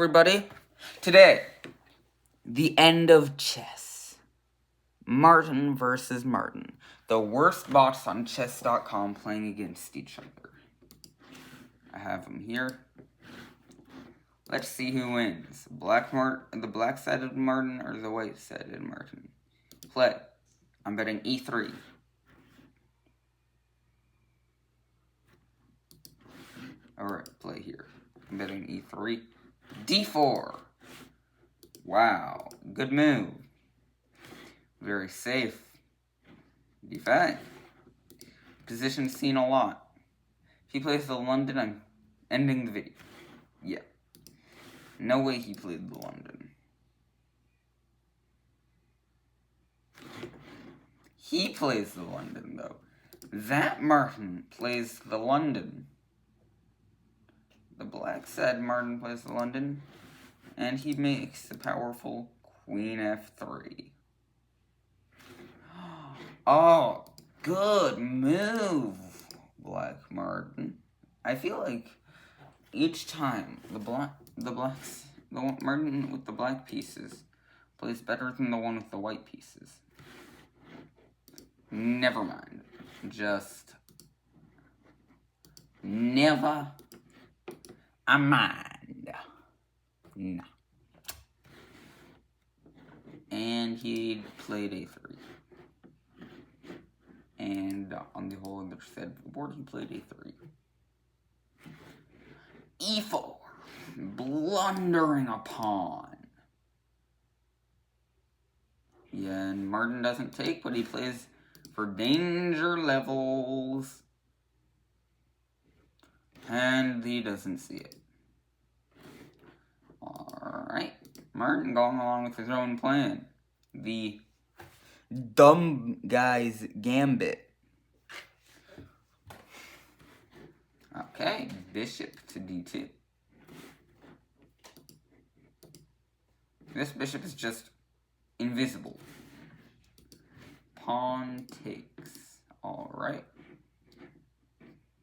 everybody. Today, the end of chess. Martin versus Martin. The worst bots on chess.com playing against each other. I have them here. Let's see who wins. The black-sided Martin or the white-sided Martin? Play. I'm betting e3. Alright, play here. I'm betting e3. d4. Wow, good move. Very safe. d5. Position seen a lot. If he plays the London, I'm ending the video. Yeah. No way he played the London. He plays the London, though. That Martin plays the London. The black side Martin plays the London. And he makes the powerful Queen f3. Oh, good move, Black Martin. I feel like each time the Martin with the black pieces plays better than the one with the white pieces. Never mind. Just never mind. No. And he played a3. And on the whole other side of the board, he played a3. e4. Blundering a pawn. Yeah, and Martin doesn't take, but he plays for danger levels. And he doesn't see it. Alright. Martin going along with his own plan. The dumb guy's gambit. Okay, bishop to d2. This bishop is just invisible. Pawn takes. Alright.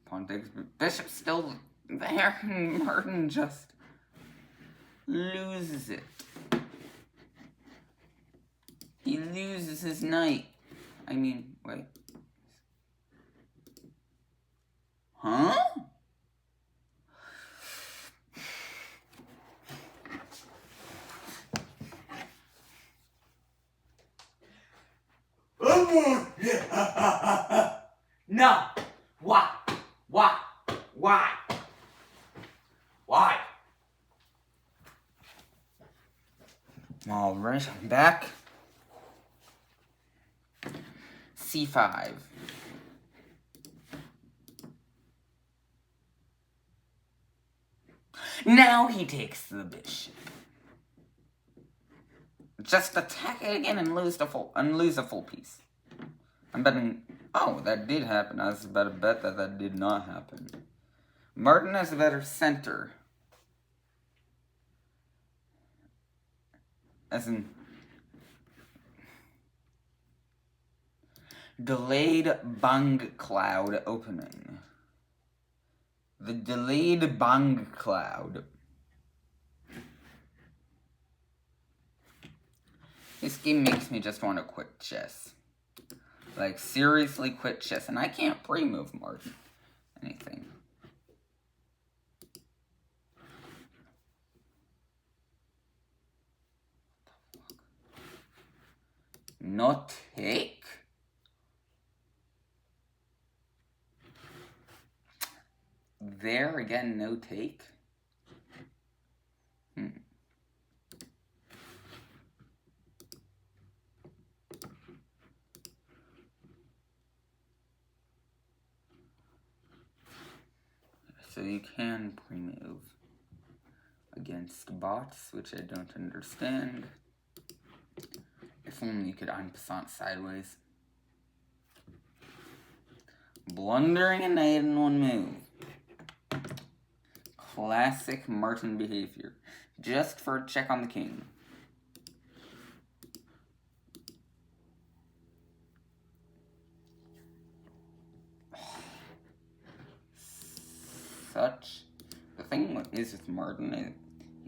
Pawn takes. Bishop's still there, and Martin just loses it. He loses his knight. I mean, wait. Huh? No. Why? Why? Why? Why? Alright, I'm back. c5. Now he takes the bishop. Just attack it again and lose a full piece. I'm betting. Oh, that did happen. I was about to bet that did not happen. Martin has a better center. As in delayed bang cloud opening. The delayed bang cloud. This game makes me just want to quit chess. Like, seriously quit chess. And I can't pre-move Martin anything. Not take. There again, no take. So you can pre-move against bots, which I don't understand. If only you could en passant sideways. Blundering a knight in one move. Classic Martin behavior. Just for a check on the king. The thing is with Martin,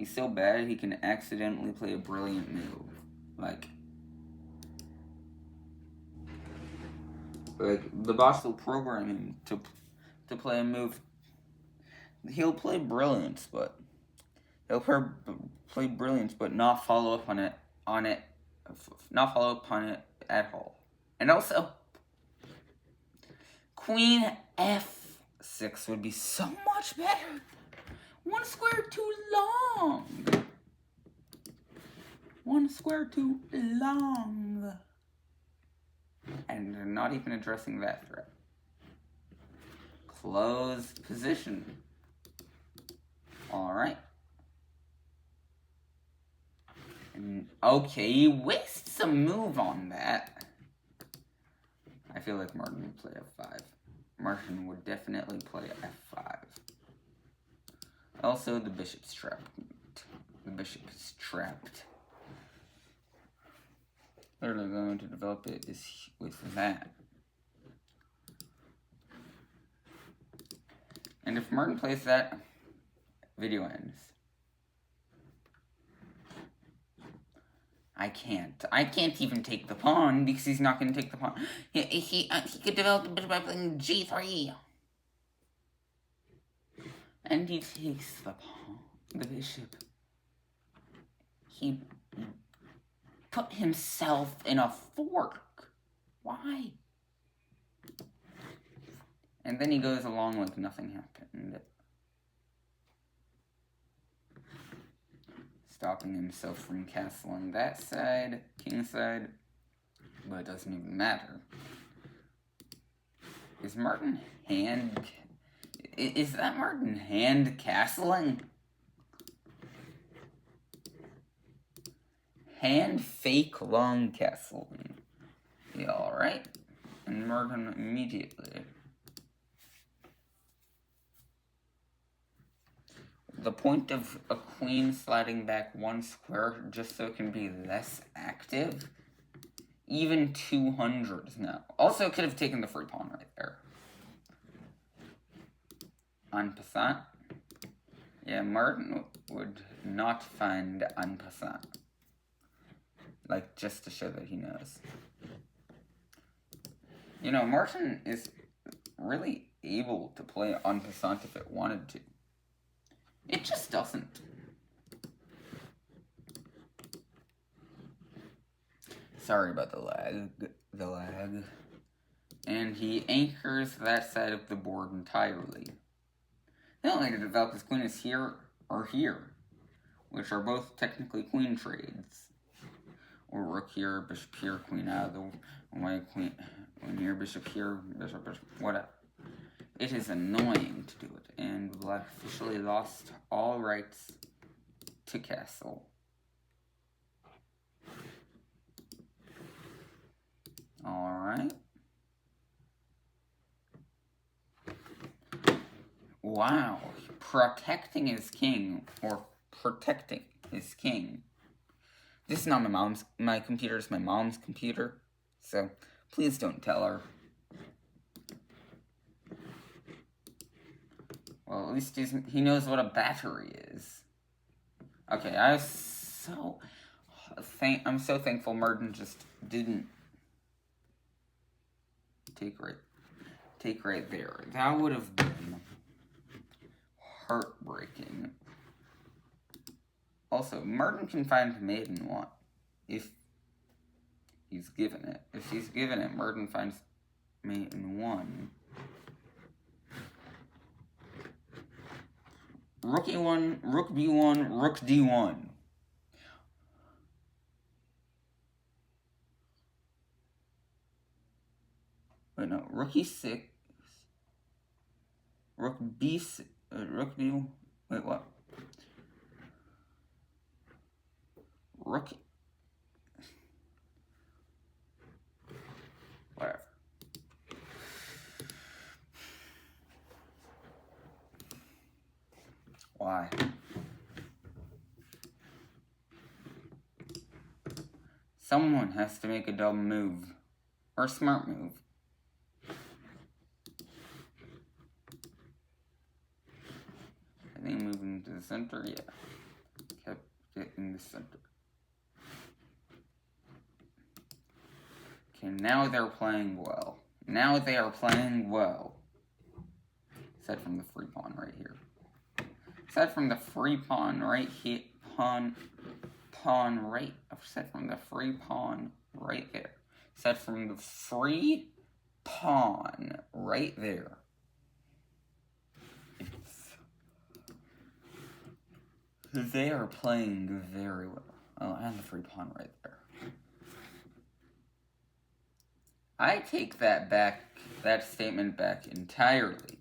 He's so bad he can accidentally play a brilliant move. Like the boss will program him to play a move. He'll play brilliance, but not follow up on it at all. And also, Queen F6 would be so much better. One square too long. One square too long. And they're not even addressing that threat. Closed position. Alright. Okay, he wastes a move on that. I feel like Martin would play F5. Martin would definitely play F5. Also, the bishop's trapped. The bishop is trapped. Literally going to develop it is with that. And if Martin plays that, video ends. I can't even take the pawn because he's not going to take the pawn. He could develop the bishop by playing G3. And he takes the pawn, the bishop. He put himself in a fork. Why? And then he goes along like nothing happened. Stopping himself from castling that side, king side, but it doesn't even matter. Is that Martin hand castling? Hand fake long castling. Yeah, alright. And Martin immediately. The point of a queen sliding back one square just so it can be less active. Even 200s now. Also could have taken the free pawn right there. En passant. Yeah, Martin would not find en passant. Like, just to show that he knows. You know, Martin is really able to play en passant if it wanted to. It just doesn't. Sorry about the lag. And he anchors that side of the board entirely. The only way to develop his queen is here or here, which are both technically queen trades. Or rook here, bishop here, queen out of the way, queen here, bishop here, bishop, whatever. It is annoying to do it, and Black officially lost all rights to castle. Alright. Wow. Protecting his king, or protecting his king. This is not my computer, it's my mom's computer, so please don't tell her. Well, at least he knows what a battery is. Okay, I'm so thankful Martin just didn't take right there. That would have been heartbreaking. Also, Martin can find mate in one if he's given it. If he's given it, Martin finds mate in one. Rook E1, Rook B1, Rook D1. Wait, no, Rook E6. Rook B6. Rook B. Wait, what? Rook. Whatever. Why? Someone has to make a dumb move. Or a smart move. I think moving to the center, yeah. get in the center. Okay, now they're playing well. Now they are playing well. Aside from the free pawn right here. Aside from the free pawn right here. Aside from the free pawn right there. Aside from the free pawn right there. They are playing very well. Oh, and the free pawn right there. I take that statement back entirely.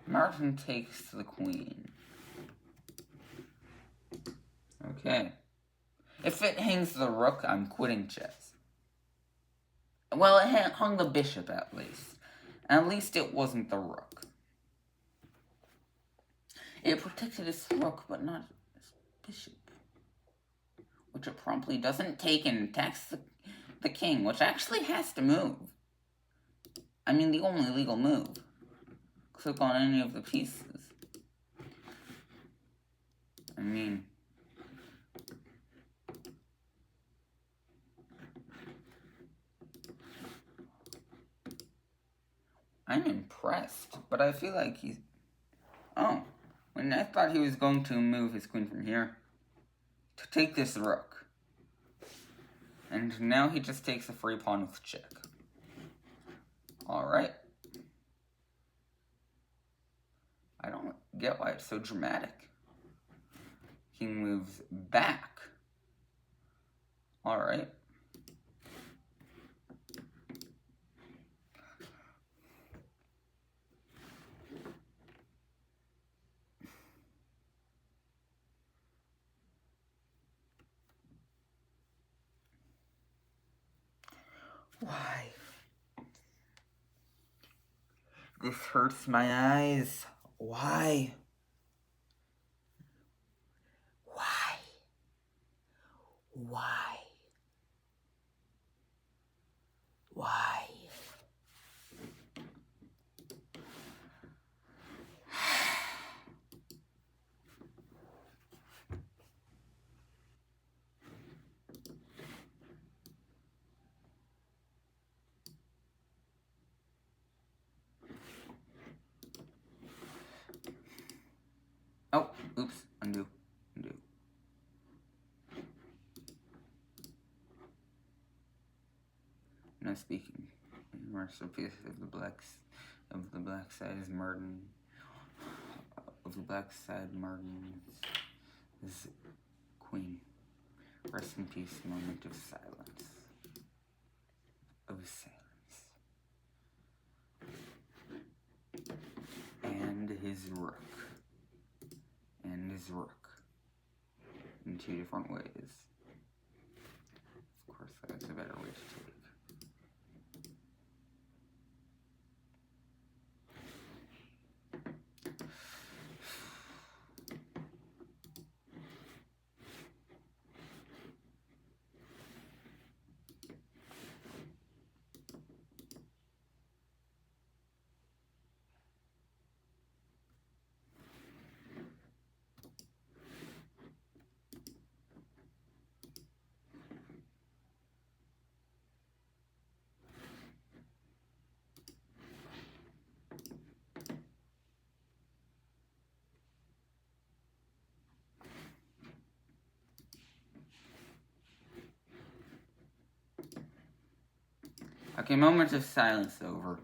Martin takes the queen. Okay. If it hangs the rook, I'm quitting chess. Well, it hung the bishop at least. At least it wasn't the rook. It protected his rook, but not his bishop. Which it promptly doesn't take and attacks the king, which actually has to move. I mean, the only legal move. Click on any of the pieces. I mean... I'm impressed, but I feel like he's... Oh, when I thought he was going to move his queen from here to take this rook. And now he just takes a free pawn with check. Alright. I don't get why it's so dramatic. King moves back. Alright. Why? This hurts my eyes. Why? Why? Why? Why? Oh, oops, undo. No speaking. Masterpiece of the black side is Martin. Of the black side, Martin is queen. Rest in peace. Moment of silence. And his rook. In two different ways. Of course, that's a better way to take. Okay, moment of silence over.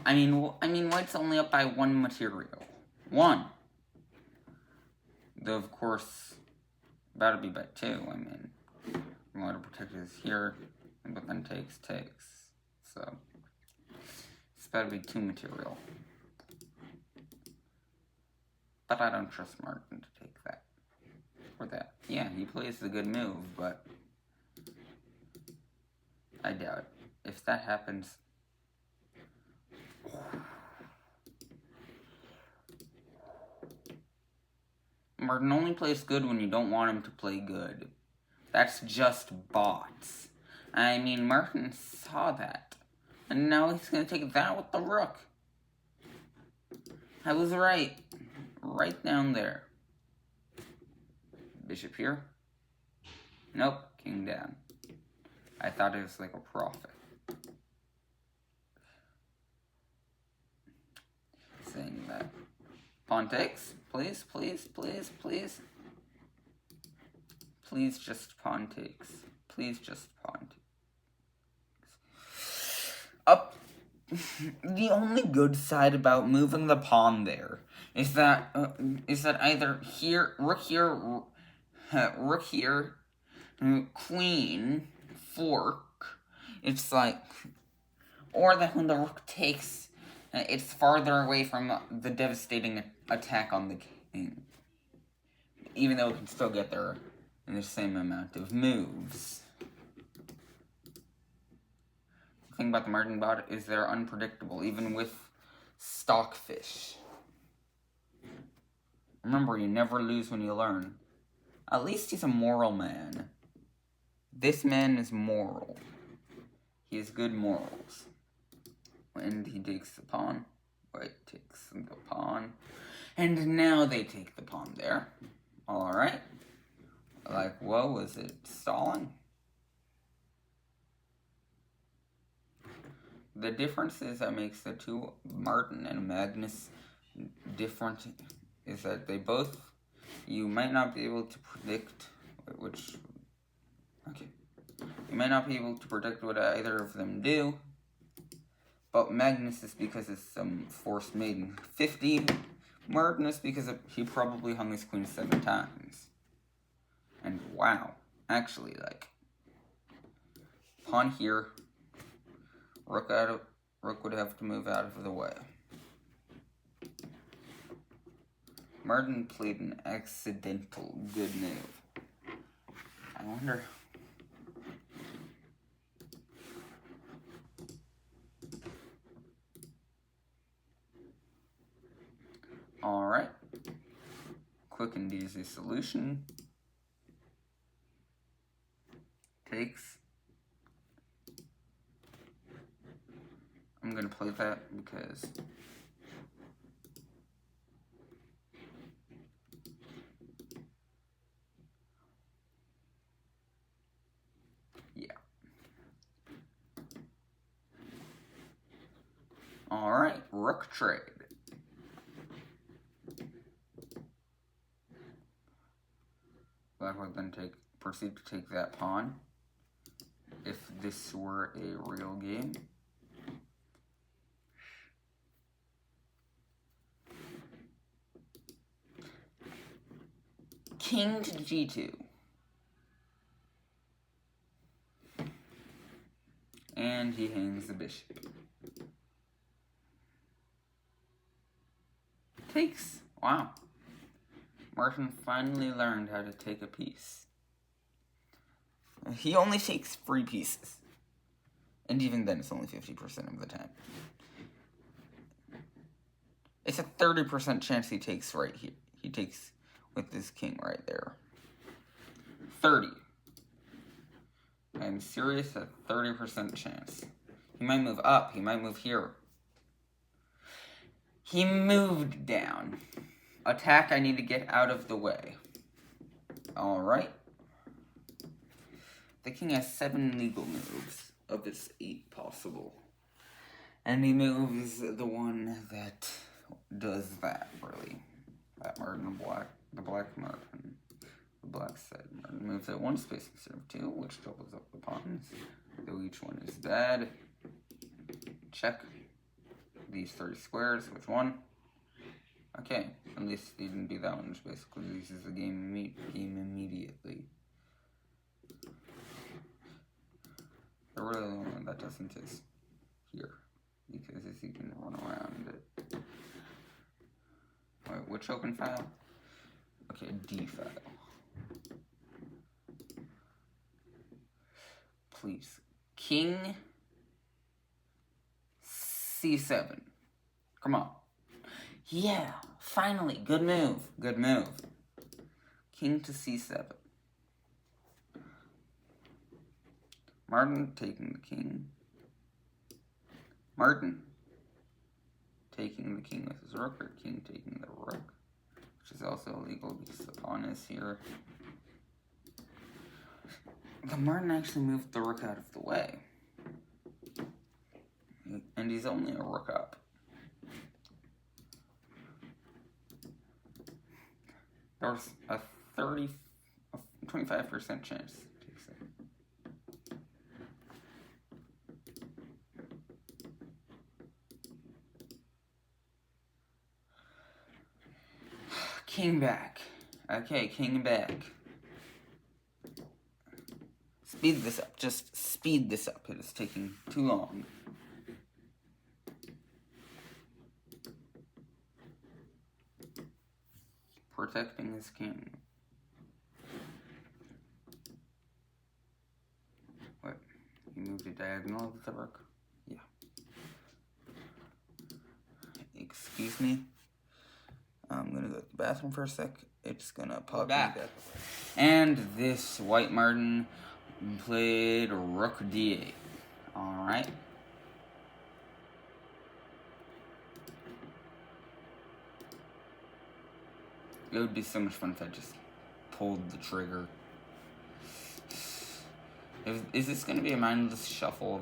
I mean, White's only up by one material. One. Though, of course, about to be by two. I mean, water protectors here, but then takes. So, it's about to be two material. But I don't trust Martin to take that. Or that. Yeah, he plays the good move, but I doubt it. If that happens... Martin only plays good when you don't want him to play good. That's just bots. I mean, Martin saw that. And now he's going to take that with the rook. I was right. Right down there. Bishop here. Nope, king down. I thought it was like a prophet. Saying that. Pawn takes. Please, please, please, please. Please just pawn takes. Please just pawn takes. Up. The only good side about moving the pawn there is that either here, rook here, queen, fork. It's like, or that when the rook takes, it's farther away from the devastating attack on the king, even though it can still get there in the same amount of moves. The thing about the Martin bot is they're unpredictable, even with stockfish. Remember, you never lose when you learn. At least he's a moral man. This man is moral. He has good morals. And he takes the pawn. White takes the pawn. And now they take the pawn there. Alright. Like, whoa, was it stalling? The differences that makes the two, Martin and Magnus, different is that they both, you might not be able to predict which, okay. You might not be able to predict what either of them do, but Magnus is because it's some forced maiden 50. Martin is because he probably hung his queen 7 times. And wow, actually, like, pawn here, rook would have to move out of the way. Martin played an accidental good move. I wonder. Alright. Quick and easy solution. Takes. I'm going to play that because yeah. Alright, rook trade. Black would then proceed to take that pawn if this were a real game. King to g2. And he hangs the bishop. Takes. Wow. Martin finally learned how to take a piece. He only takes 3 pieces. And even then, it's only 50% of the time. It's a 30% chance he takes right here. He takes with this king right there. 30. I'm serious, a 30% chance. He might move up. He might move here. He moved down. Attack, I need to get out of the way. Alright. The king has 7 legal moves of his 8 possible. And he moves the one that does that, really. That Martin, the black Martin. The black side Martin moves at 1 space instead of 2, which doubles up the pawns. Though each one is bad. Check. These 30 squares, which one? Okay, at least he didn't do that one, which basically loses the game immediately. The really only one that doesn't is here, because he can run around it. Wait, which open file? Okay, D file. Please. King C7. Come on. Yeah, finally. Good move. Good move. King to C7. Martin taking the king. Martin. taking the king with his rook, or king taking the rook, which is also illegal because the pawn is here. The Martin actually moved the rook out of the way. And he's only a rook up. There's a 25% chance. King back. Okay, king back. Speed this up. Just speed this up. It is taking too long. Protecting his king. What? You moved a diagonal of the rook? Yeah. Excuse me? I'm gonna go to the bathroom for a sec. It's gonna pop back. And this white Martin played rook d8. Alright. It would be so much fun if I just pulled the trigger. Is this gonna be a mindless shuffle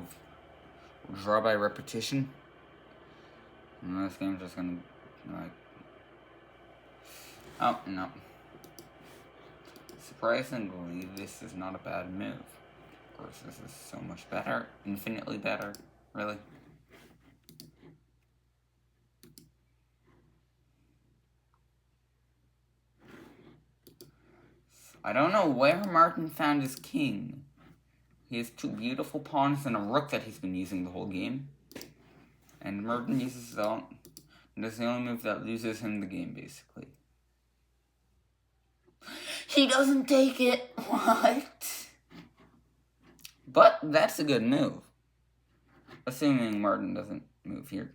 of draw by repetition? And this game's just gonna, like... Oh, no. Surprisingly, this is not a bad move. Of course, this is so much better. Infinitely better. Really. I don't know where Martin found his king. He has two beautiful pawns and a rook that he's been using the whole game. And Martin uses that. And that's the only move that loses him the game, basically. He doesn't take it. What? But that's a good move. Assuming Martin doesn't move here.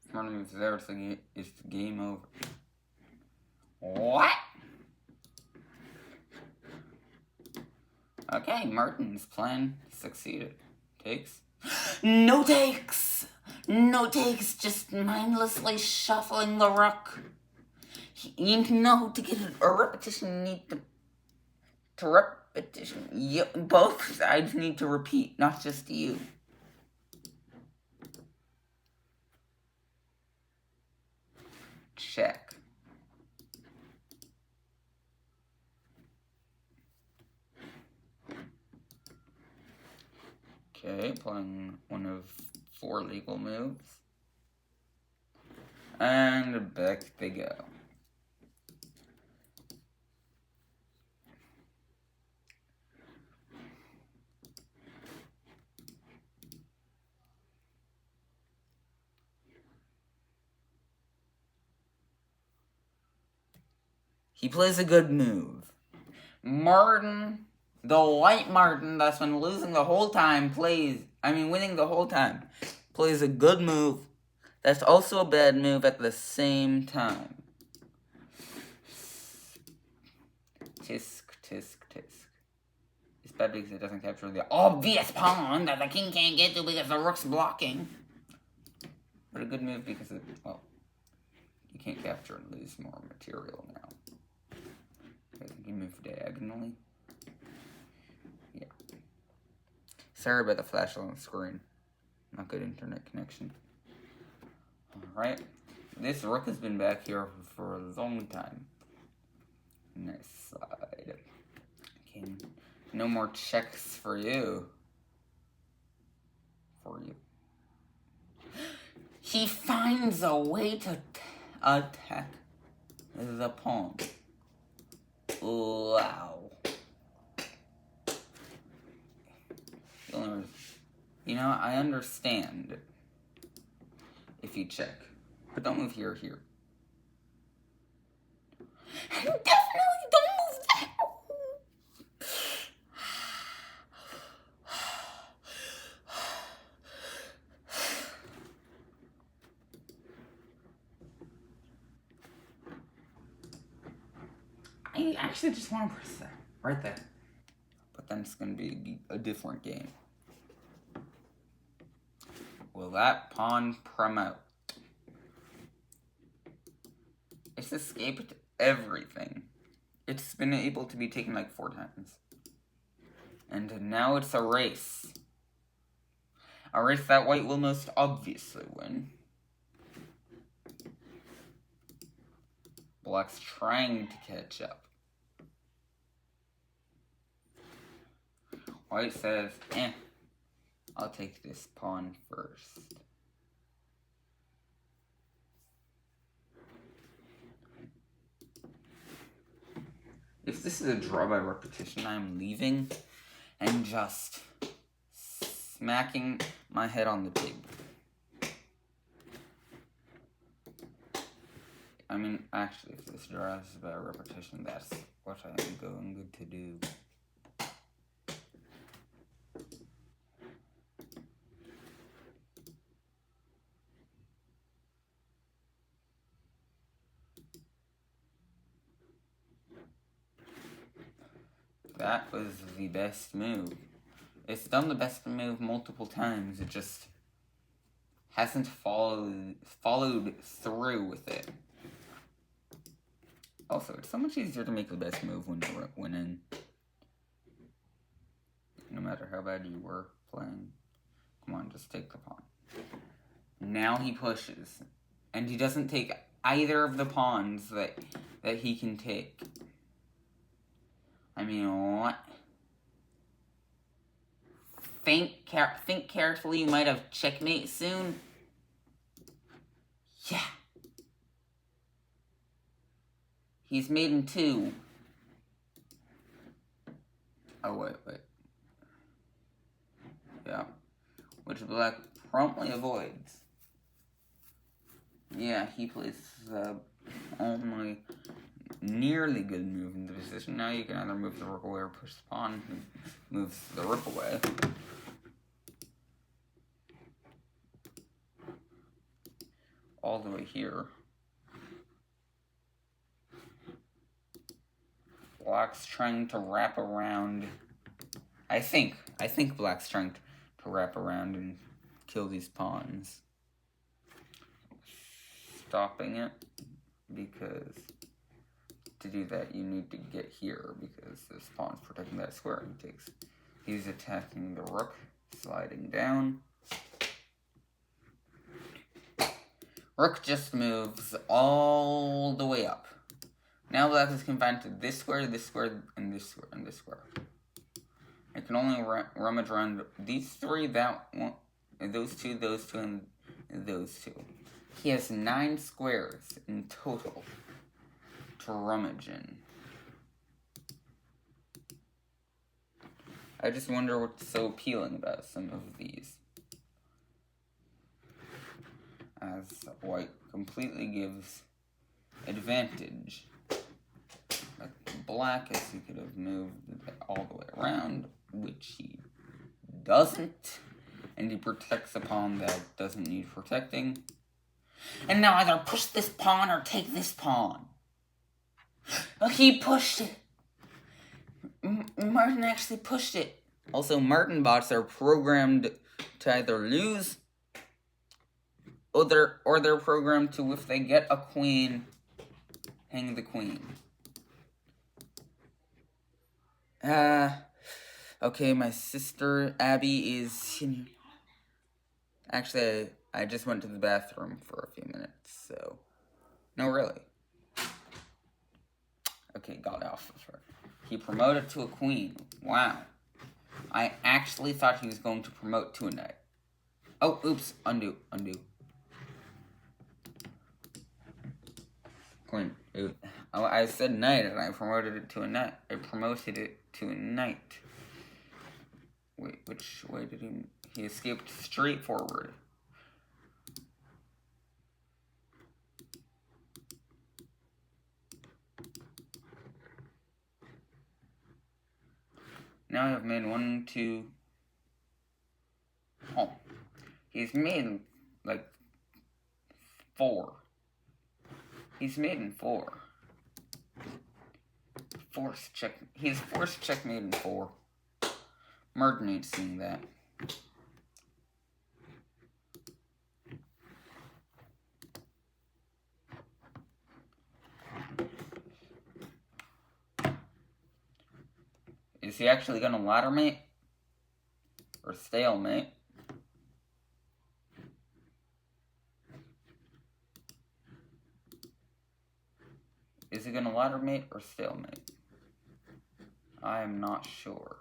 If Martin moves there, it's the game over. What? Okay, Martin's plan succeeded. Takes. No takes! No takes, just mindlessly shuffling the rook. You know, to get a repetition, you need to repetition. Both sides need to repeat, not just you. Check. Okay, playing one of 4 legal moves. And back they go. He plays a good move. Martin, the white Martin that's been losing the whole time, winning the whole time, plays a good move. That's also a bad move at the same time. Tisk, tisk, tisk. It's bad because it doesn't capture the obvious pawn that the king can't get to because the rook's blocking. But a good move because you can't capture and lose more material now. Okay, you move diagonally. Yeah. Sorry about the flash on the screen. Not good internet connection. Alright. This rook has been back here for a long time. Nice side. Okay. No more checks for you. He finds a way to attack the pawn. Wow. You know, I understand if you check, but don't move here or here. Definitely don't move that. I actually just want to press that Right there. But then it's going to be a different game. Will that pawn promote? It's escaped everything. It's been able to be taken like 4 times. And now it's a race. A race that white will most obviously win. Black's trying to catch up. White says, I'll take this pawn first. If this is a draw by repetition, I'm leaving and just smacking my head on the table. I mean, actually, if this draws by repetition, that's what I'm going to do. That was the best move. It's done the best move multiple times. It just hasn't followed through with it. Also, it's so much easier to make the best move when you're winning. No matter how bad you were playing. Come on, just take the pawn. Now he pushes. And he doesn't take either of the pawns that he can take. I mean, what? Think carefully, you might have checkmate soon. Yeah. He's made in 2. Oh, wait. Yeah. Which Black promptly avoids. Yeah, he plays the only nearly good move in the position. Now you can either move the rook away or push the pawn, who moves the rook away. All the way here. Black's trying to wrap around. I think Black's trying to wrap around and kill these pawns. Stopping it, because to do that you need to get here, because this pawn's protecting that square. He's attacking the rook, sliding down. Rook just moves all the way up. Now Black is confined to this square, this square, and this square, and this square. I can only rummage around these 3, that one, those 2, and those 2. He has 9 squares in total to rummage in. I just wonder what's so appealing about some of these. As white completely gives advantage. Like Black, as he could have moved all the way around, which he doesn't. And he protects a pawn that doesn't need protecting. And now either push this pawn or take this pawn. Oh, he pushed it. Martin actually pushed it. Also, Martin bots are programmed to either lose or they're programmed to, if they get a queen, hang the queen. Okay, my sister Abby is in. Actually, I just went to the bathroom for a few minutes, so. No, really. Okay, got off of her. He promoted to a queen. Wow. I actually thought he was going to promote to a knight. Oh, oops. Undo. Queen. Ooh. Oh, I said knight and I promoted it to a knight. I promoted it to a knight. Wait, which way did he... He escaped straight forward. Now I've made 1, 2... Oh. He's made, like, 4. He's made in 4. forced check. He's forced checkmate in 4. Martin ain't seeing that. Is he actually gonna ladder mate? Or stalemate? Is he gonna ladder mate or stalemate? I am not sure.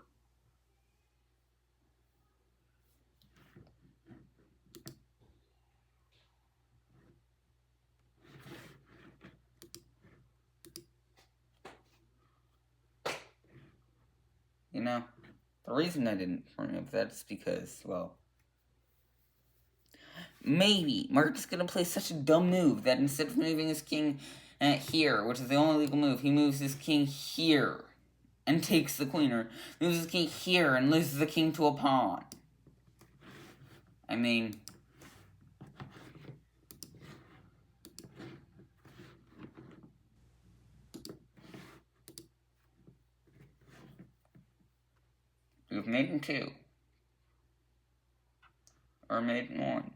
You know, the reason I didn't remove that is because, well, maybe Mark's gonna play such a dumb move that instead of moving his king here, which is the only legal move, he moves his king here and takes the queen, or moves his king here and loses the king to a pawn. I mean, move mate in 2. Or mate in 1.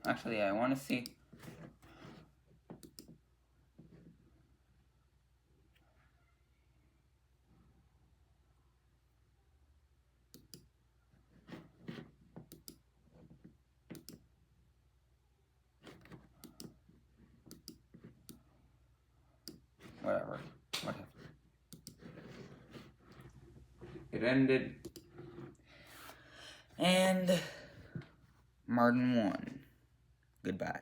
Actually, I want to see. Whatever. It ended. And Martin won. Goodbye.